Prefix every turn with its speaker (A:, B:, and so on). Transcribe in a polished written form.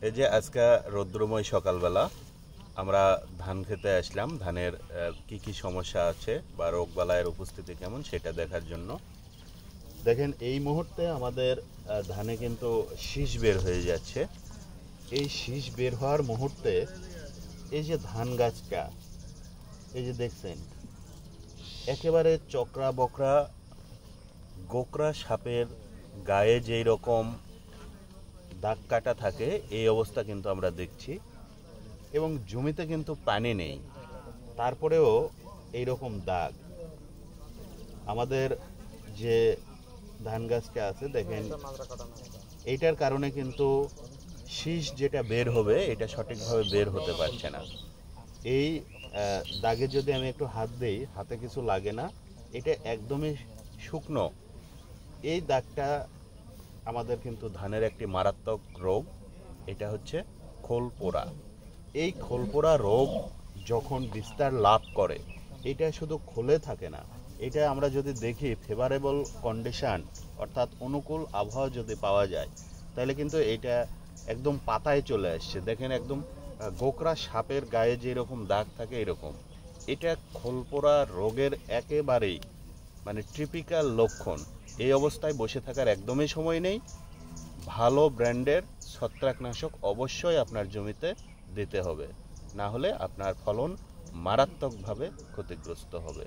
A: এই যে আজকে রৌদ্রময় সকালবেলা আমরা ধান খেতে আসলাম। ধানের কি কি সমস্যা আছে বা রোগবালাইয়ের উপস্থিতি কেমন সেটা দেখার জন্য। দেখেন এই মুহূর্তে আমাদের ধানে কিন্তু শীষ বের হয়ে যাচ্ছে। এই শীষ বের হওয়ার মুহূর্তে এই যে ধান গাছটা, এই যে দেখছেন একেবারে চকরা বকরা গোকরা সাপের গায়ে যেই রকম দাগ কাটা থাকে এই অবস্থা কিন্তু আমরা দেখছি। এবং জমিতে কিন্তু পানি নেই, তারপরেও এই রকম দাগ। আমাদের যে ধান গাছটা আছে দেখেন, এইটার কারণে কিন্তু শীষ যেটা বের হবে এটা সঠিকভাবে বের হতে পারছে না। এই দাগে যদি আমি একটু হাত দিই, হাতে কিছু লাগে না, এটা একদমই শুকনো। এই দাগটা আমাদের কিন্তু ধানের একটি মারাত্মক রোগ, এটা হচ্ছে খোল পোড়া। এই খোল পোড়া রোগ যখন বিস্তার লাভ করে, এটা শুধু খোলে থাকে না, এটা আমরা যদি দেখি ফেভারেবল কন্ডিশন অর্থাৎ অনুকূল আবহাওয়া যদি পাওয়া যায় তাহলে কিন্তু এটা একদম পাতায় চলে আসছে। দেখেন একদম গোকরা সাপের গায়ে যেরকম দাগ থাকে এরকম। এটা খোল পোড়া রোগের একেবারেই মানে টিপিক্যাল লক্ষণ। এই অবস্থায় বসে থাকার একদমই সময় নেই। ভালো ব্র্যান্ডের ছত্রাকনাশক অবশ্যই আপনার জমিতে দিতে হবে, না হলে আপনার ফলন মারাত্মকভাবে ক্ষতিগ্রস্ত হবে।